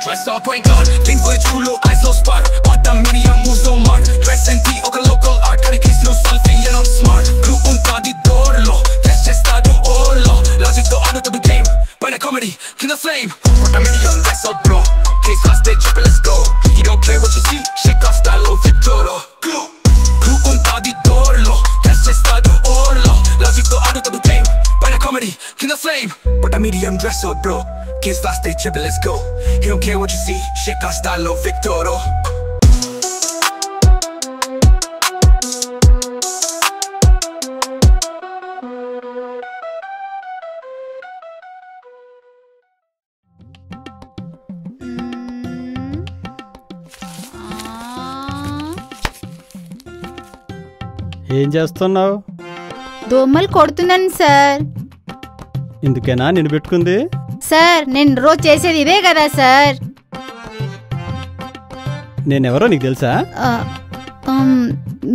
Dress up point guard, think for chulo, eyes so spark. What the medium moves so mark. Dress and tea, okay local art. Kari kiss no selfie, you know smart. Group unta di dorlo, test estado orlo. Logic to honor to the game, but a comedy, kill the flame. What the medium, dress up bro. Case last day, triple, let's go. You don't care what you see, shake off style of Victoro. Group unta di dorlo, test estado orlo. Logic to honor to the game, but a comedy, kill the flame. What the medium, dress up bro. Kids last day triple, let's go. He don't care what you see, shake our style of Victoro. ఏం చేస్తున్నావు? దోమలు కొడుతున్నాను sir. ఇందుకేనా నేను పెట్టుకుంది? Sir నేను రోజు చేసేది ఇదే కదా సార్. నేనెవరో నీకు తెలుసా?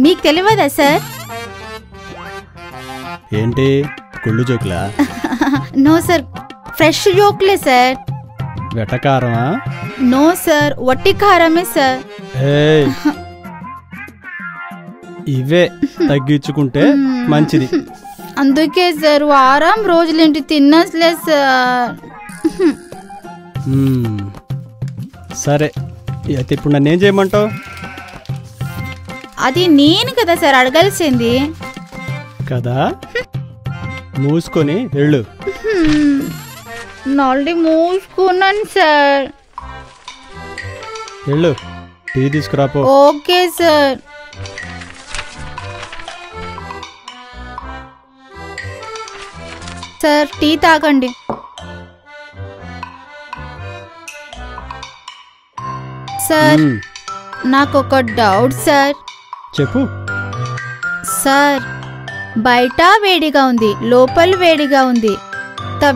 మీకు తెలియదా సార్? ఏంటి కుళ్ళు జోకులా? నో సార్, ఫ్రెష్ జోక్లే సార్. వెటకారమా? నో సార్, వట్టి కారమే సార్. ఇవే తగ్గించుకుంటే మంచిది. అందుకే సార్ వారం రోజులేంటి తిన్నట్లే సార్. సరే అయితే ఇప్పుడు నన్ను ఏం చేయమంటావు? అది నేను కదా సార్ అడగాల్సింది. కదా మూసుకొని వెళ్ళు. ఆల్రెడీ మూసుకున్నాను సార్. వెళ్ళు, టీ తీసుకురాపో. Okay sir. సార్ టీ తాగండి. సార్ నాకు ఒక డౌట్ సార్. చెప్పు. సార్ బయట వేడిగా ఉంది, లోపల వేడిగా ఉంది.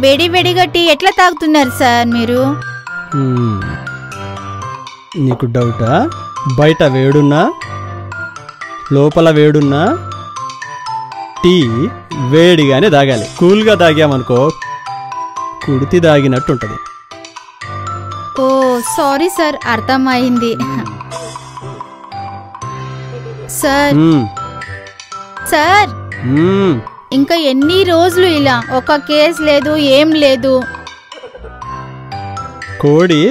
వేడి వేడిగా టీ ఎట్లా తాగుతున్నారు సార్ మీరు? నీకు డౌటా? బయట వేడున్నా లోపల వేడున్నా టీ వేడిగానే తాగాలి. కూల్గా తాగామనుకో కుడితి తాగినట్టుంటది. ఓ సారీ సార్, అర్థమైంది సార్. సార్ ఇంకా ఎన్ని రోజులు ఇలా? ఒక కేసు లేదు, ఏం లేదు. కోడి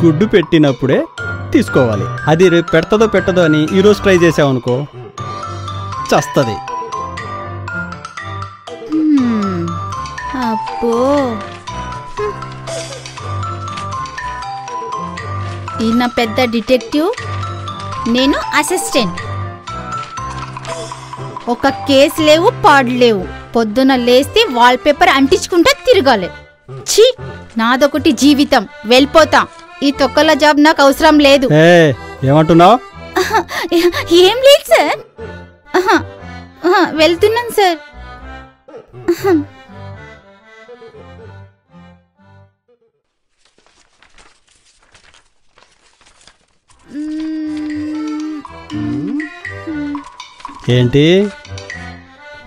గుడ్డు పెట్టినప్పుడే తీసుకోవాలి. అది రేపు పెడతదో పెట్టదో అని ఈరోజు ట్రై చేసావనుకో చస్తది. అబ్బో, ఈయన పెద్ద డిటెక్టివ్, నేను అసిస్టెంట్. ఒక కేసు లేవు, పాడలేవు. పొద్దున లేస్తే వాల్ పేపర్ అంటించుకుంటా తిరగాలి. ఛీ, నాదొకటి జీవితం. వెళ్ళిపోతా. ఈ తొక్కల జాబ్ నాకు అవసరం లేదు. ఏమంటున్నావు? ఏం లేదు సార్, వెళ్తున్నాను సార్. ఏంటి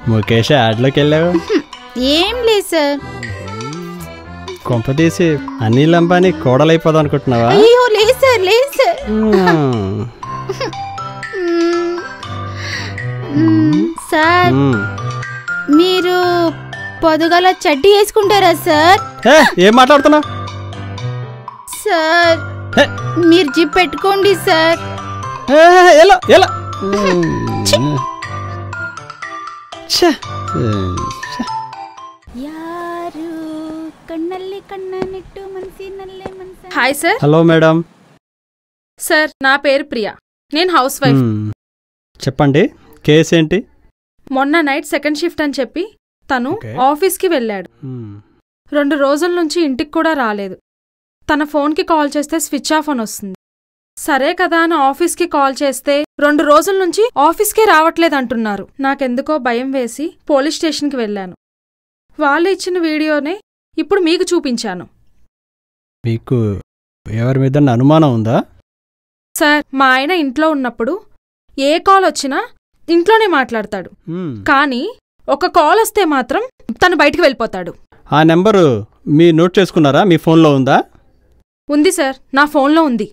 ముఖేష్ యాడ్లోకి వెళ్ళావు? ఏం లేదు సార్. కొంపదీసి అనిల్ అంబానీ కోడలైపోదాం అనుకుంటున్నావా? అయ్యో లేదు సార్, లేదు సార్. సార్ మీరు పొద్దుగాల చడ్డీ వేసుకుంటారా సార్? ఏం మాట్లాడుతున్నావు? సార్ మీరు జిప్ పెట్టుకోండి sir. Hi sir. Hello madam. Sir నా పేరు ప్రియా, నేను హౌస్ వైఫ్. చెప్పండి, కేసు ఏంటి? మొన్న నైట్ సెకండ్ షిఫ్ట్ అని చెప్పి తను ఆఫీస్కి వెళ్ళాడు. 2 రోజుల నుంచి ఇంటికి కూడా రాలేదు. తన ఫోన్కి కాల్ చేస్తే స్విచ్ ఆఫ్ అని వస్తుంది. సరే కదా అని ఆఫీస్కి కాల్ చేస్తే 2 రోజుల నుంచి ఆఫీస్కే రావట్లేదంటున్నారు. నాకెందుకో భయం వేసి పోలీస్ స్టేషన్కి వెళ్ళాను. వాళ్ళు ఇచ్చిన వీడియోనే ఇప్పుడు మీకు చూపించాను. మీకు ఎవరి మీద అనుమానం ఉందా? సార్ మా ఆయన ఇంట్లో ఉన్నప్పుడు ఏ కాల్ వచ్చినా ఇంట్లోనే మాట్లాడతాడు. కానీ ఒక కాల్ వస్తే మాత్రం తను బయటికి వెళ్ళిపోతాడు. ఆ నెంబరు మీ నోట్ చేసుకున్నారా? మీ ఫోన్లో ఉందా? ఉంది సార్, నా ఫోన్లో ఉంది.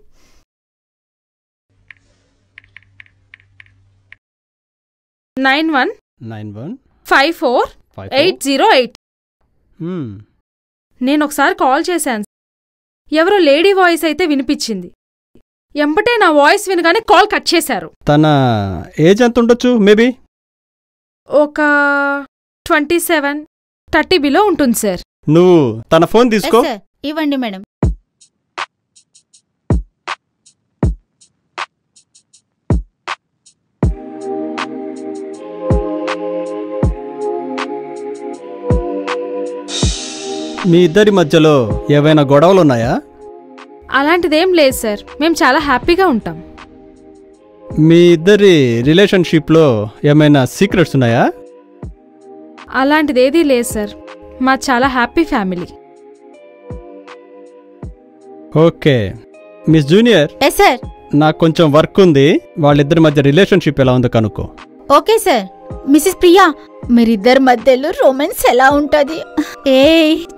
91544808. నేను ఒకసారి కాల్ చేశాను. ఎవరో లేడీ వాయిస్ అయితే వినిపించింది. ఎంబటే నా వాయిస్ వినగానే కాల్ కట్ చేశారు. తన ఏజ్ ఎంత ఉండొచ్చు? మేబీ ఒక 27-30 బిలో ఉంటుంది సార్. నువ్వు తన ఫోన్ తీసుకో. ఇవ్వండి మేడం. మీ ఇద్దరి మధ్యలో ఏవైనా గొడవలున్నాయా? అలాంటిదేం లేదు సార్, మేము చాలా హ్యాపీగా ఉంటాం. మీ ఇద్దరి రిలేషన్షిప్లో ఏమైనా సీక్రెట్స్ ఉన్నాయా? అలాంటిదేదీ లేదు సార్, మా చాలా happy family. Okay miss junior. Yes sir. నాకు కొంచెం వర్క్ ఉంది, వాళ్ళిద్దరి మధ్య రిలేషన్షిప్ ఎలా ఉందో కనుక్కో. Okay sir. మిసెస్ ప్రియా, మీరిద్దరి మధ్యలో రొమాన్స్ ఎలా ఉంటది?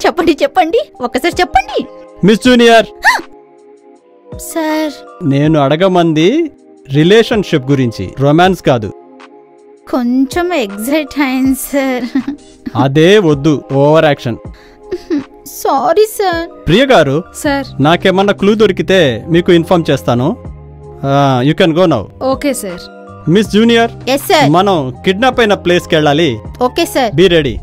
చెప్పండి చెప్పండి, ఒకసారి చెప్పండి. Miss junior. సార్, నేను అడగమంది రిలేషన్షిప్ గురించి, రొమాన్స్ కాదు. కొంచెం ఎగ్జైట్ అయింది సార్. అదే వద్దు, over action. Sorry sir. Priya గారు, సార్ నాకేమన్నా క్లూ దొరికితే మీకు ఇన్ఫార్మ్ చేస్తాను. You can go now. Okay sir. Miss junior. Yes sir. మనం కిడ్నాప్ అయిన ప్లేస్కి వెళ్ళాలి. Okay sir. Be ready.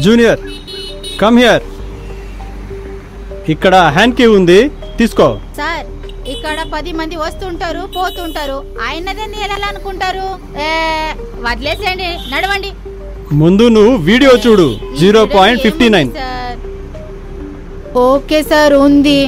Junior, come here. ఇక్కడ హ్యాండ్ కీ ఉంది, తీసుకో. సార్, ఇక్కడ 10 మంది వస్తుంటారు పోతుంటారు, ఆయనదని ఎలా అనుకుంటారు? వదిలేసేయండి, నడవండి. ముందు నువ్వు వీడియో చూడు. 0.59. ఓకే సార్, ఉంది.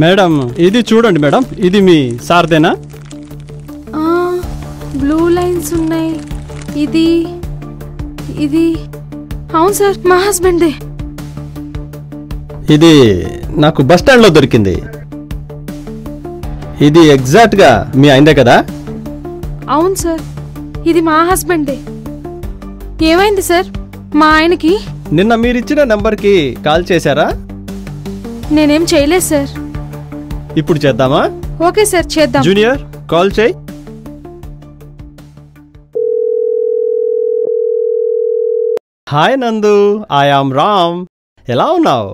మేడం, ఇది చూడండి మేడం, ఇది మీ సార్దేనా? బ్లూ లైన్స్ ఉన్నాయి. ఇది ఇది అవును సార్, మా హస్బెండ్దే. ఇది నాకు బస్ స్టాండ్లో దొరికింది. ఇది ఎగ్జాక్ట్గా మీ ఆయనదే కదా? అవును సార్, ఇది మా హస్బెండే. ఏమైంది సార్ మా ఆయనకి? నిన్న మీరిచ్చిన నెంబర్కి కాల్ చేశారా? నేనేం చేయలేదు సార్. ఇప్పుడు చేద్దామా? ఓకే సార్, చేద్దాం. జూనియర్, కాల్ చేయి. హాయ్ నందు, ఐ యామ్ రామ్. ఎలా ఉన్నావు?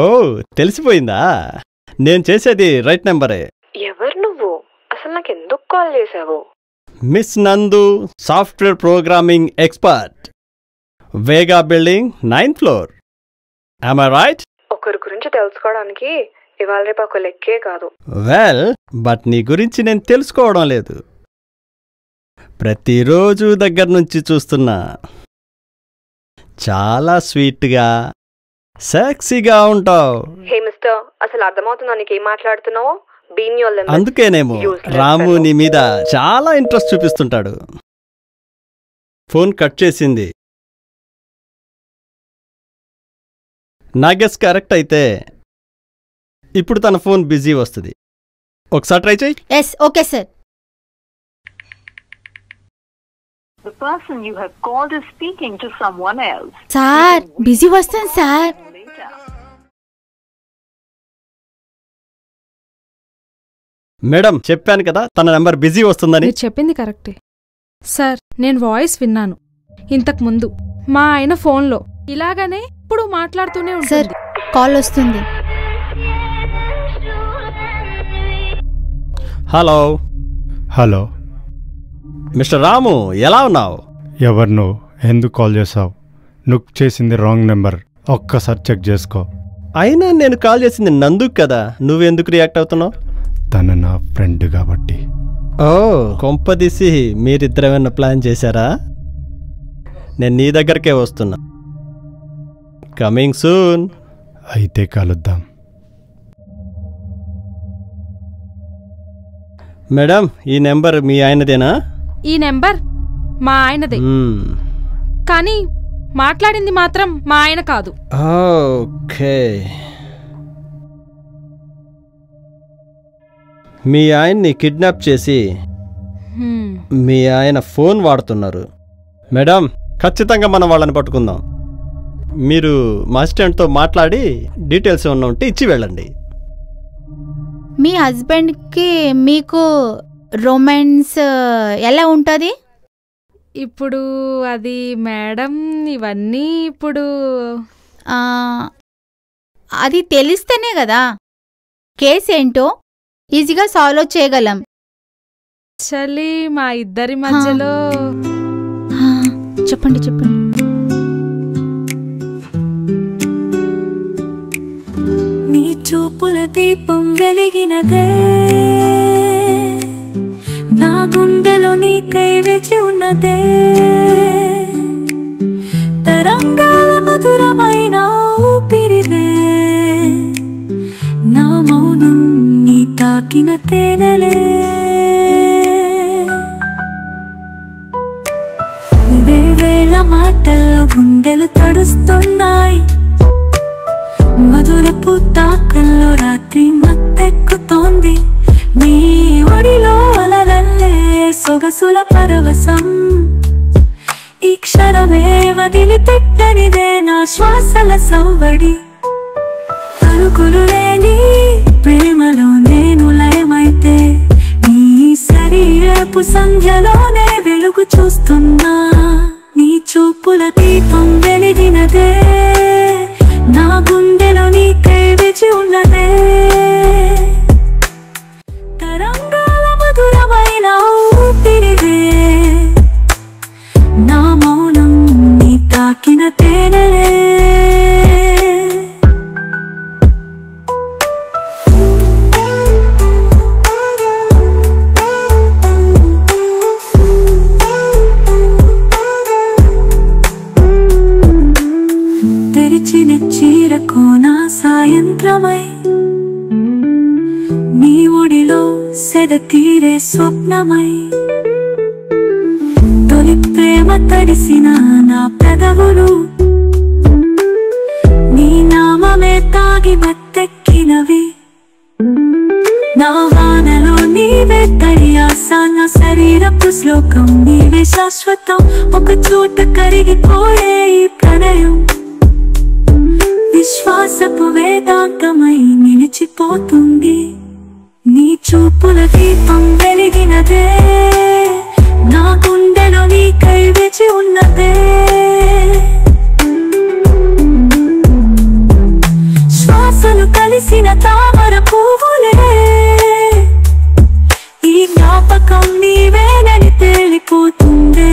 ఓ, తెలిసిపోయిందా? నేను చేసేది రైట్ నెంబరే. ఎవరు నువ్వు? అసలు నాకు ఎందుకు కాల్ చేసావు? మిస్ నందు, software programming expert, Vega building 9th floor. Am I right? ఒకరి గురించి తెలుసుకోవడానికి ఇవాళ రేపు ఒక లెక్కే కాదు. వెల్, బట్ నీ గురించి నేను తెలుసుకోవడం లేదు. ప్రతిరోజు దగ్గర నుంచి చూస్తున్నా. చాలా స్వీట్గా సెక్సీగా ఉంటావు. హే మిస్టర్, అసలు అర్థమవుతుందా నీకేం మాట్లాడుతున్నావో? Been your limit. అందుకేనేమో రాము నీ మీద చాలా ఇంట్రెస్ట్ చూపిస్తుంటాడు. ఫోన్ కట్ చేసింది. నా గెస్ కరెక్ట్ అయితే ఇప్పుడు తన ఫోన్ బిజీ వస్తుంది. ఒకసారి ట్రై చేయి. Yes, okay sir. The person you have called is speaking to someone else. Sir busy వస్తుంది సార్. మేడం, చెప్పాను కదా తన నెంబర్ బిజీ వస్తుందని. మీరు చెప్పింది కరెక్టే సార్. నేను వాయిస్ విన్నాను ఇంతకు ముందు మా ఆయన ఫోన్లో. ఇలాగనే ఇప్పుడు మాట్లాడుతూనే సార్ ఉంటుంది. కాల్ వస్తుంది. హలో హలో, మిస్టర్ రాము, ఎలా ఉన్నావు? ఎవరు నువ్వు? ఎందుకు కాల్ చేసావు? నువ్వు చేసింది రాంగ్ నెంబర్. ఒక్కసారి చెక్ చేసుకో. అయినా నేను కాల్ చేసింది నందుకు కదా, నువ్వెందుకు రియాక్ట్ అవుతున్నావు? తను నా ఫ్రెండ్ కాబట్టి. ఓ, కొంపదీసి మీరిద్దరేమన్నా ప్లాన్ చేశారా? నేను నీ దగ్గరకే వస్తున్నా. Coming soon. అయితే కలుద్దాం. మేడం, ఈ నెంబర్ మీ ఆయనదేనా? ఈ నెంబర్ మా ఆయనదే, కానీ మాట్లాడింది మాత్రం మా ఆయన కాదు. ఓకే. మీ ఆయన్ని కిడ్నాప్ చేసి మీ ఆయన ఫోన్ వాడుతున్నారు. మేడం, ఖచ్చితంగా మనం వాళ్ళని పట్టుకుందాం. మీరు మా అసిస్టెంట్తో మాట్లాడి డీటెయిల్స్ ఏమన్నా ఉంటే ఇచ్చి వెళ్ళండి. మీ హస్బెండ్కి మీకు రొమాన్స్ ఎలా ఉంటుంది? ఇప్పుడు అది మేడం, ఇవన్నీ ఇప్పుడు అది తెలిస్తేనే కదా కేసు ఏంటో ఈజీగా సాల్వ్ చేయగలం. చలి మా ఇద్దరి మధ్యలో. చెప్పండి చెప్పండి. నీ చూపుల దీపం వెలిగినదే, నా గుండెలో నీకై వేచి ఉన్నదే, తరంగాల మధురమైన ఊపిరివే, నా మౌనం నీ తాకిన తేనెలే, వేవేల మాటల్లో గుండెలు తడుస్తున్నాయి, మధురపు తాకల్లో రాత్రి మత్తెక్కుతోంది, నీ ఒడిలో అలలల్లే సొగసుల పరవశం, ఈ క్షణమే వదిలిపెట్టనిదే నా శ్వాసల సవ్వడి, పరుగులు లేని ప్రేమలో నేను లయమైతే, నీ శరీరపు సంధ్యలోనే వెలుగు చూస్తున్నా, నీ చూపుల దీపం వెలిగినదే, నా గుండెలో నీకై వేచి ఉన్నదే, తరంగాల మధురమైన ఊపిరివే, నా మౌనం నీ తాకిన తేనెలే. తెరిచిన చీరకోన సాయంత్రమై, నీ ఒడిలో సెద తీరే స్వప్నమై, తొలి ప్రేమ తడిసిన నా పెదవులు, నీ నామమే తాగి మత్తెక్కినవి, నా వానలో నీవే తడియాస, నా శరీరపు శ్లోకం నీవే శాశ్వతం, ఒక చోట కరిగిపోయే ఈ ప్రణయం, విశ్వాసపు వేదాంతమై నిలిచిపోతుంది, నీ చూపుల దీపం వెలిగినదే, నా గుండెలో నీకై వేచి ఉన్నదే, శ్వాసలు కలిసిన తామర పువ్వులే, ఈ జ్ఞాపకం నీవేనని తేలిపోతుందే,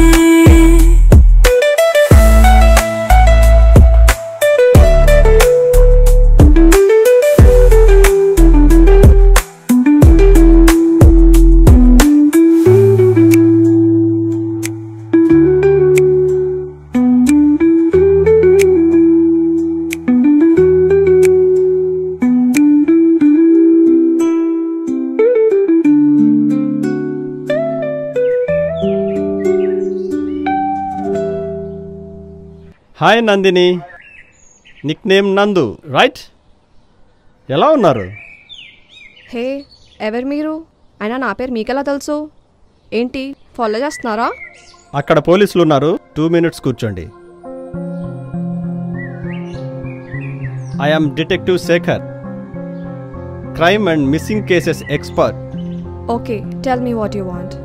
హాయ్ నందిని, నిక్ నేమ్ నందు, రైట్? ఎలా ఉన్నారు? హే, ఎవరు మీరు? అయినా నా పేరు మీకెలా తెలుసు? ఏంటి ఫాలో చేస్తున్నారా? అక్కడ పోలీసులు ఉన్నారు, 2 minutes కూర్చోండి. I am detective Shekhar, crime and missing cases expert. Okay, tell me what you want.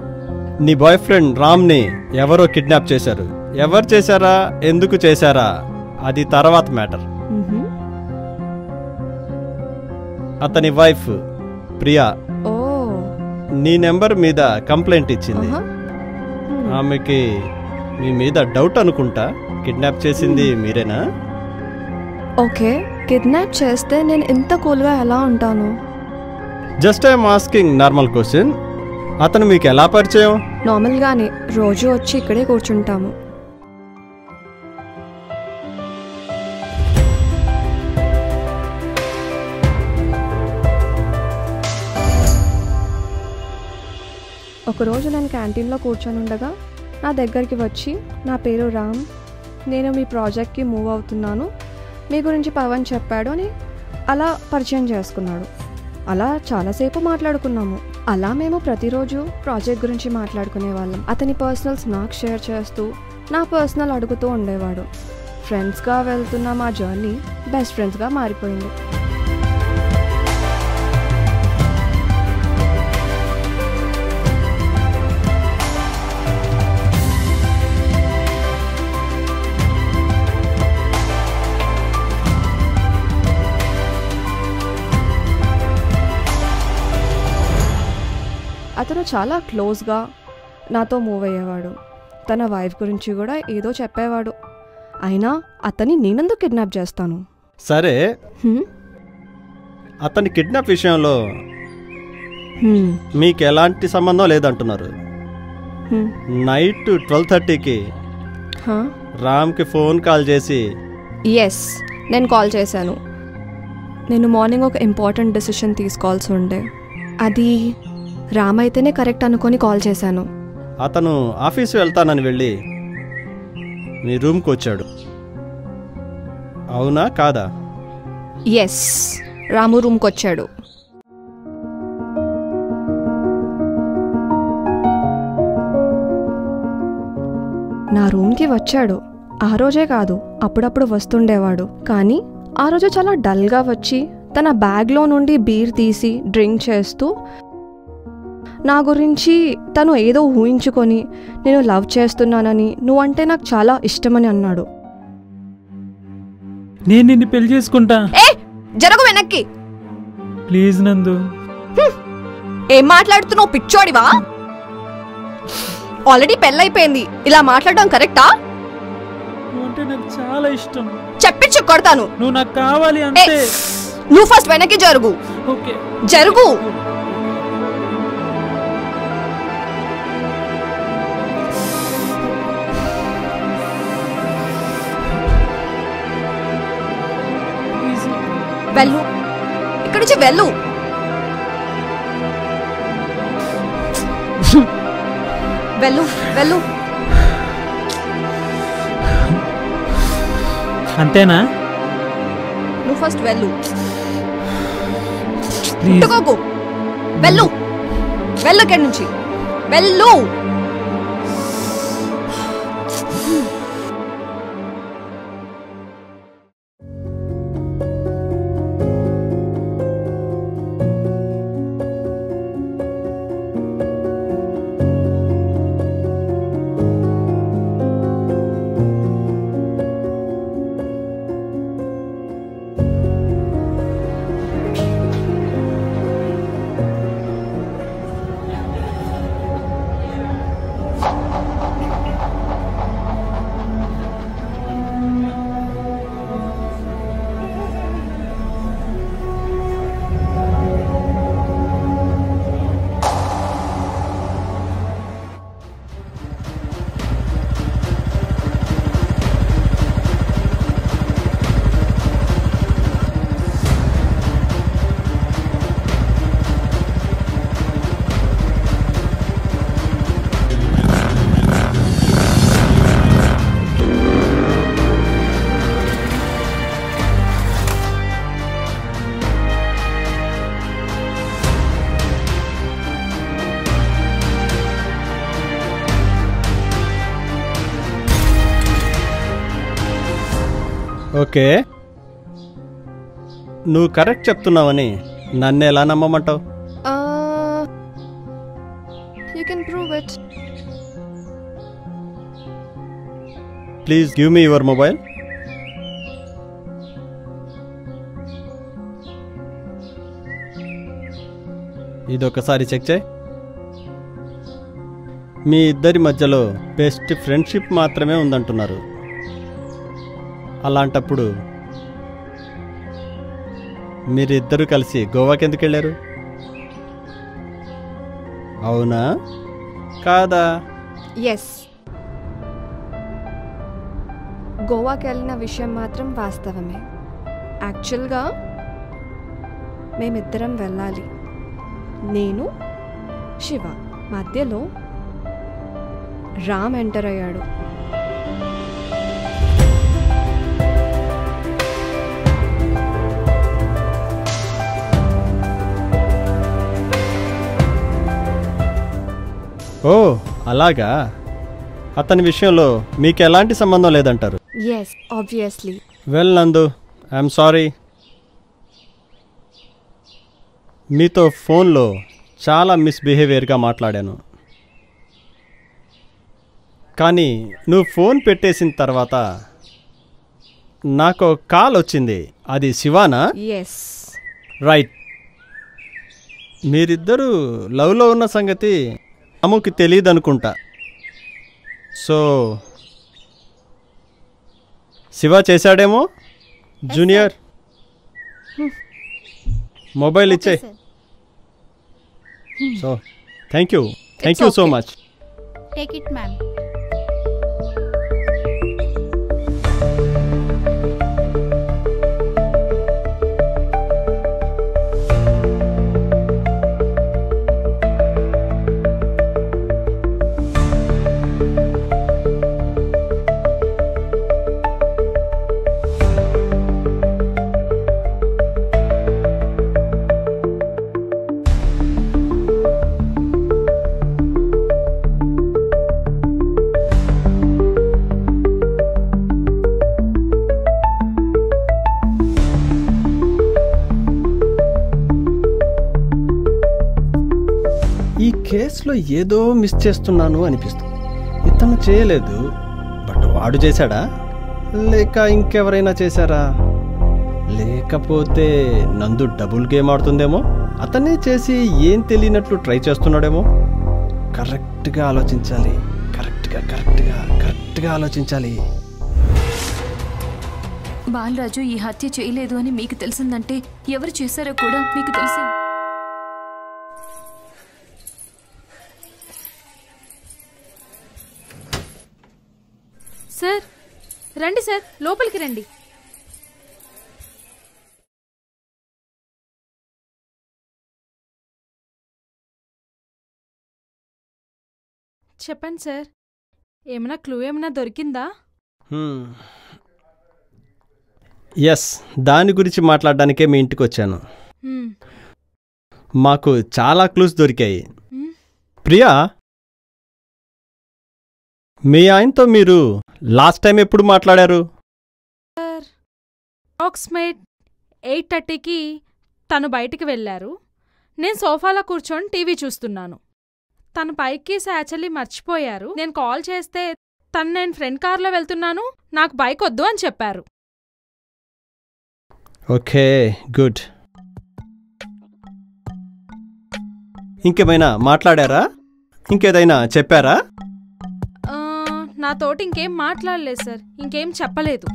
నీ బాయ్ ఫ్రెండ్ రామ్ని ఎవరో కిడ్నాప్ చేశారు. ఎవరు చేశారా, ఎందుకు చేశారా, అది తర్వాత మ్యాటర్. అతని వైఫ్ ప్రియా నీ నెంబర్ మీద కంప్లైంట్ ఇచ్చింది. ఆమెకి మీ మీద డౌట్ అనుకుంటా. కిడ్నాప్ చేసింది మీరేనా? ఓకే, కిడ్నాప్ చేస్తే నేను ఇంత కూల్గా ఎలా ఉంటాను? Just I'm asking normal question. అతను మీకు ఎలా పరిచయం? నార్మల్గానే, రోజు వచ్చి ఇక్కడే కూర్చుంటాము. ఒకరోజు నేను క్యాంటీన్లో కూర్చొని ఉండగా నా దగ్గరికి వచ్చి, నా పేరు రామ్, నేను మీ ప్రాజెక్ట్కి మూవ్ అవుతున్నాను, మీ గురించి పవన్ చెప్పాడు అని అలా పరిచయం చేసుకున్నాడు. అలా చాలాసేపు మాట్లాడుకున్నాము. అలా మేము ప్రతిరోజు ప్రాజెక్ట్ గురించి మాట్లాడుకునే వాళ్ళం. అతని పర్సనల్స్ నాకు షేర్ చేస్తూ నా పర్సనల్ అడుగుతూ ఉండేవాడు. ఫ్రెండ్స్గా వెళ్తున్న మా జర్నీ బెస్ట్ ఫ్రెండ్స్గా మారిపోయింది. అతను చాలా క్లోజ్గా నాతో మూవ్ అయ్యేవాడు. తన వైఫ్ గురించి కూడా ఏదో చెప్పేవాడు. అయినా అతన్ని నేనెందుకు కిడ్నాప్ చేస్తాను? సరే, అతని కిడ్నాప్ విషయంలో మీకు ఎలాంటి సంబంధం లేదంటున్నారు. నైట్ 12:30కి రామ్కి ఫోన్ కాల్ చేసి. ఎస్, నేను కాల్ చేశాను. నేను మార్నింగ్ ఒక ఇంపార్టెంట్ డెసిషన్ తీసుకోవాల్సి ఉండే. అది రామ్ అయితేనే కరెక్ట్ అనుకొని కాల్ చేశాను. అతను ఆఫీస్ వెళ్తానని వెళ్ళి మీ రూమ్కి వచ్చాడు, అవునా కాదా? ఎస్, రాము రూమ్కి వచ్చాడు. నా రూమ్కి వచ్చాడు. ఆ రోజే కాదు, అప్పుడప్పుడు వస్తుండేవాడు. కానీ ఆ రోజు చాలా డల్గా వచ్చి తన బ్యాగ్లో నుండి బీర్ తీసి డ్రింక్ చేస్తూ నా గురించి తను ఏదో ఊహించుకొని నేను లవ్ చేస్తున్నానని, నువ్వంటే నాకు చాలా ఇష్టమని అన్నాడు. నేను నిన్ను పెళ్లి చేసుకుంటా. జరగు వెనక్కి ప్లీజ్ నందు. ఏం మాట్లాడుతున్నావు, పిచ్చోడివా? ఆల్రెడీ పెళ్ళైపోయింది, ఇలా మాట్లాడడం కరెక్టా? నువ్వంటే నాకు చాలా ఇష్టం. చెప్పించు కొడతాను. నువ్వు నాకు కావాలి అంటే నువ్వు ఫస్ట్ వెనక్కి జరుగు. ఓకే, జరుగు. వెళ్ళు, ఇక్కడి నుంచి వెళ్ళు. వెళ్ళు వెళ్ళు. అంతేనా? నువ్వు ఫస్ట్ వెళ్ళు. ఇట్టుకోకు. వెళ్ళు వెళ్ళు, ఇక్కడి నుంచి వెళ్ళు. ఓకే, నువ్వు కరెక్ట్ చెప్తున్నావని నన్ను ఎలా నమ్మమంటావు? You can prove it. Please give me your mobile. ఇదొకసారి చెక్ చేయి. మీ ఇద్దరి మధ్యలో బెస్ట్ ఫ్రెండ్షిప్ మాత్రమే ఉందంటున్నారు. అలాంటప్పుడు మీరిద్దరూ కలిసి గోవాకి ఎందుకు వెళ్ళారు? అవునా కాదా? ఎస్, గోవాకి వెళ్ళిన విషయం మాత్రం వాస్తవమే. యాక్చువల్గా మేమిద్దరం వెళ్ళాలి. నేను, శివ. మధ్యలో రామ్ ఎంటర్ అయ్యాడు. ఓ అలాగా. అతని విషయంలో మీకు ఎలాంటి సంబంధం లేదంటారు? Yes, obviously. Well Nandu, I'm sorry. మీతో ఫోన్లో చాలా మిస్బిహేవియర్గా మాట్లాడాను. కానీ నువ్వు ఫోన్ పెట్టేసిన తర్వాత నాకు కాల్ వచ్చింది. అది శివానా? ఎస్. రైట్. మీరిద్దరూ లవ్లో ఉన్న సంగతి అమ్ముకి తెలియదు అనుకుంటా. సో శివ చేశాడేమో. జూనియర్, మొబైల్ ఇచ్చే. So thank you so much. Take it ma'am. ఈ కేసులో ఏదో మిస్ చేస్తున్నాను అనిపిస్తుంది. ఇతను చేయలేదు, బట్ వాడు చేశాడా లేక ఇంకెవరైనా చేశారా? లేకపోతే నందు డబుల్ గేమ్ ఆడుతుందేమో. అతనే చేసి ఏం తెలియనట్లు ట్రై చేస్తున్నాడేమో. కరెక్ట్గా ఆలోచించాలి. కరెక్ట్గా ఆలోచించాలి. బాలరాజు ఈ హత్య చేయలేదు అని మీకు తెలిసిందంటే ఎవరు చేశారో కూడా మీకు తెలిసి. సార్ రండి సార్, లోపలికి రండి. చెప్పండి సార్, ఏమైనా క్లూ ఏమైనా దొరికిందా? ఎస్, దాని గురించి మాట్లాడడానికే మీ ఇంటికి వచ్చాను. మాకు చాలా క్లూస్ దొరికాయి. ప్రియా, మీ ఆయనతో మీరు లాస్ట్ టైం ఎప్పుడు మాట్లాడారు? సార్, అప్రాక్సిమేట్ 8:30కి తను బయటికి వెళ్ళారు. నేను సోఫాలో కూర్చొని టీవీ చూస్తున్నాను. తను పైకి యాక్చువల్లీ మర్చిపోయారు. నేను కాల్ చేస్తే నేను ఫ్రెండ్ కార్లో వెళ్తున్నాను, నాకు బైక్ వద్దు అని చెప్పారు. Okay, good. ఇంకేమైనా మాట్లాడారా? ఇంకేదైనా చెప్పారా? నాతోటి ఇంకేం మాట్లాడలేదు సార్, ఇంకేం చెప్పలేదు.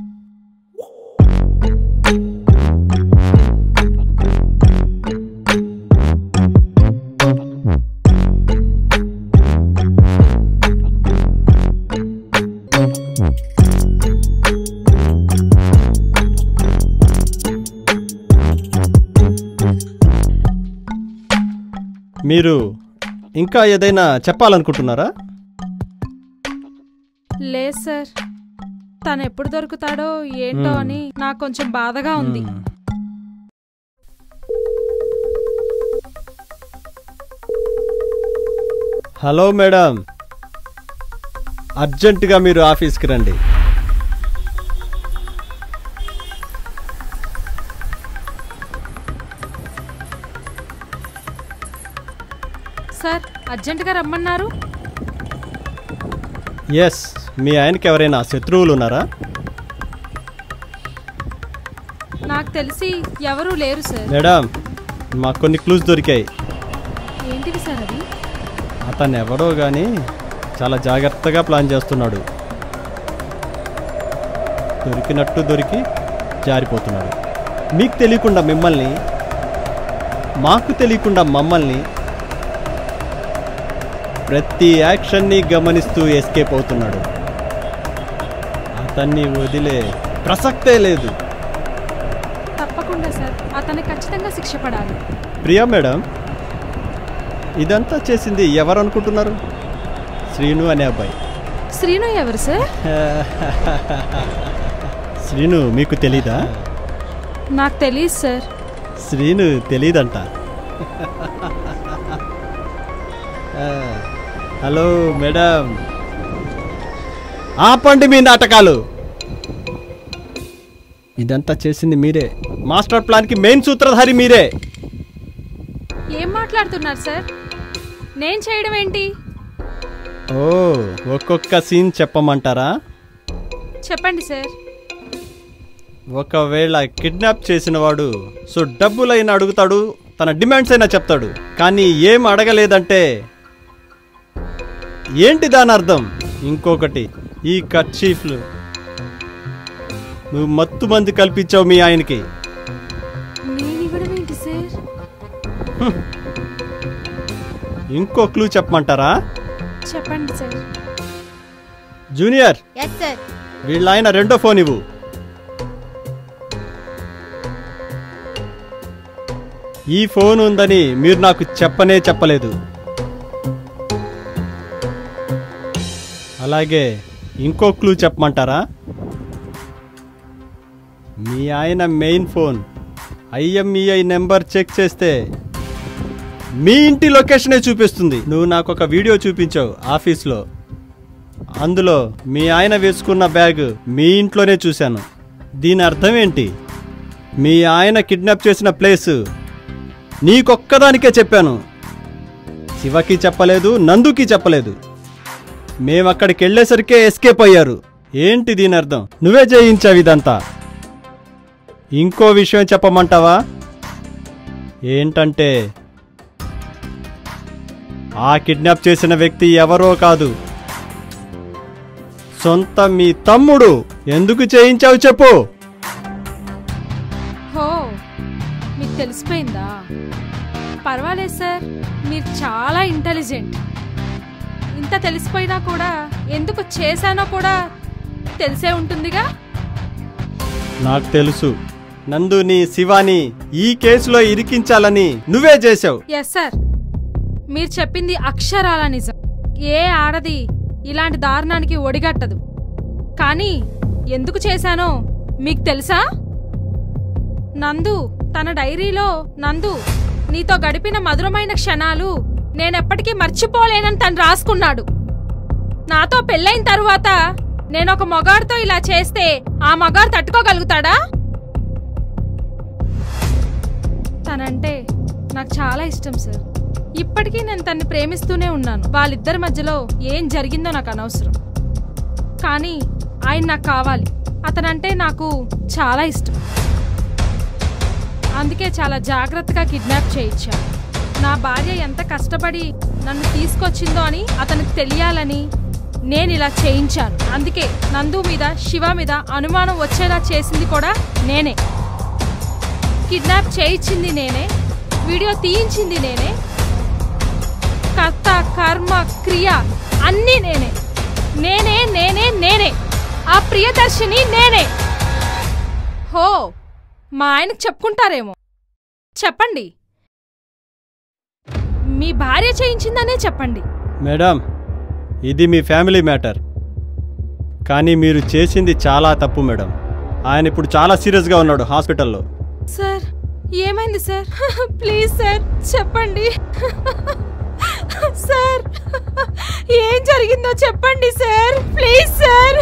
మీరు ఇంకా ఏదైనా చెప్పాలనుకుంటున్నారా? లేదు సార్, తను ఎప్పుడు దొరుకుతాడో ఏంటో అని నాకు కొంచెం బాధగా ఉంది. హలో మేడం, అర్జెంటుగా మీరు ఆఫీస్కి రండి. అర్జెంటుగా రమ్మన్నారు. ఎస్, మీ ఆయనకి ఎవరైనా శత్రువులు ఉన్నారా? నాకు తెలిసి ఎవరూ లేరు సార్. మేడం, మాకు కొన్ని క్లూస్ దొరికాయి. ఏంటివి సార్ అవి? అతను ఎవడో కానీ చాలా జాగ్రత్తగా ప్లాన్ చేస్తున్నాడు. దొరికినట్టు దొరికి జారిపోతున్నాడు. మీకు తెలియకుండా మిమ్మల్ని, మాకు తెలియకుండా మమ్మల్ని, ప్రతి యాక్షన్ని గమనిస్తూ ఎస్కేప్ అవుతున్నాడు. అతన్ని వదిలే ప్రసక్తే లేదు. తప్పకుండా సార్, అతన్ని ఖచ్చితంగా శిక్ష పడాలి. ప్రియా మేడం, ఇదంతా చేసింది ఎవరు అనుకుంటున్నారు? శ్రీను అనే అబ్బాయి. శ్రీను ఎవరు సార్? శ్రీను మీకు తెలీదా? నాకు తెలియదు సార్. శ్రీను తెలీదంట. హలో మేడం, ఆపండి మీ నాటకాలు. ఇదంతా చేసింది మీరే. మాస్టర్ ప్లాన్కి మెయిన్ సూత్రధారి మీరే. ఏం మాట్లాడుతున్నారు సార్? నేను చేయడం ఏంటి? ఓ, ఒక్కొక్క సీన్ చెప్పమంటారా? చెప్పండి సార్. ఒకవేళ కిడ్నాప్ చేసిన వాడు డబ్బులైనా అడుగుతాడు, తన డిమాండ్స్ అయినా చెప్తాడు. కానీ ఏం అడగలేదంటే ఏంటి దాని అర్థం? ఇంకొకటి, ఈ కర్చీఫ్లు నువ్వు మత్తు మంది కల్పించావు మీ ఆయనకి. ఇంకో క్లూ చెప్పమంటారా? చెప్పండి సార్. జూనియర్, వీళ్ళ ఆయన రెండో ఫోన్ ఇవ్వు. ఈ ఫోన్ ఉందని మీరు నాకు చెప్పనే చెప్పలేదు. అలాగే ఇంకో క్లూ చెప్పమంటారా? మీ ఆయన main phone IMEI number check చేస్తే మీ ఇంటి లొకేషనే చూపిస్తుంది. నువ్వు నాకు ఒక వీడియో చూపించావు ఆఫీస్లో. అందులో మీ ఆయన వేసుకున్న బ్యాగ్ మీ ఇంట్లోనే చూశాను. దీని అర్థం ఏంటి? మీ ఆయన కిడ్నాప్ చేసిన ప్లేసు నీకొక్కదానికే చెప్పాను. శివకి చెప్పలేదు, నందుకి చెప్పలేదు. మేమక్కడికి వెళ్ళేసరికే ఎస్కేప్ అయ్యారు. ఏంటి దీని అర్థం? నువ్వే చేయించావు ఇదంతా. ఇంకో విషయం చెప్పమంటావా? ఏంటంటే ఆ కిడ్నాప్ చేసిన వ్యక్తి ఎవరో కాదు, సొంత మీ తమ్ముడు. ఎందుకు చేయించావు చెప్పు. హో, మీకు తెలిసిపోయిందా? పర్వాలేదు సార్, మీరు చాలా ఇంటెలిజెంట్. ఇంత తెలిసిపోయినా కూడా ఎందుకు చేశానో కూడా తెలిసే ఉంటుందిగా. నాకు తెలుసు, నందుని శివాని ఈ కేసులో ఇరికించాలని నువ్వే చేశావు. ఎస్ సార్, మీరు చెప్పింది అక్షరాల నిజం. ఏ ఆడది ఇలాంటి దారుణానికి ఒడిగట్టదు. కానీ ఎందుకు చేశానో మీకు తెలుసా? నందు తన డైరీలో, నందు నీతో గడిపిన మధురమైన క్షణాలు నేనెప్పటికీ మర్చిపోలేనని తను రాసుకున్నాడు. నాతో పెళ్ళైన తరువాత నేనొక మగాడితో ఇలా చేస్తే ఆ మగాడు తట్టుకోగలుగుతాడా? తనంటే నాకు చాలా ఇష్టం సార్. ఇప్పటికీ నేను తన్ని ప్రేమిస్తూనే ఉన్నాను. వాళ్ళిద్దరి మధ్యలో ఏం జరిగిందో నాకు అనవసరం. కానీ ఆయన నాకు కావాలి. అతనంటే నాకు చాలా ఇష్టం. అందుకే చాలా జాగ్రత్తగా కిడ్నాప్ చేయించాను. నా భార్య ఎంత కష్టపడి నన్ను తీసుకొచ్చిందో అని అతనికి తెలియాలని నేను ఇలా చేయించాను. అందుకే నందు మీద, శివ మీద అనుమానం వచ్చేలా చేసింది కూడా నేనే. కిడ్నాప్ చేయించింది నేనే, వీడియో తీయించింది నేనే, కర్త కర్మ క్రియ అన్నీ నేనే. నేనే నేనే నేనే ఆ ప్రియదర్శిని నేనే. హో, మా ఆయనకు చెప్పుకుంటారేమో. చెప్పండి, మీ భార్య చేయించిందనే చెప్పండి. మేడం, ఇది మీ ఫ్యామిలీ మ్యాటర్. కానీ మీరు చేసింది చాలా తప్పు మేడం. ఆయన ఇప్పుడు చాలా సీరియస్గా ఉన్నాడు హాస్పిటల్లో. సార్, ఏమైంది సార్? ప్లీజ్ సార్ చెప్పండి. సార్, ఏం జరిగిందో చెప్పండి సార్, ప్లీజ్ సార్.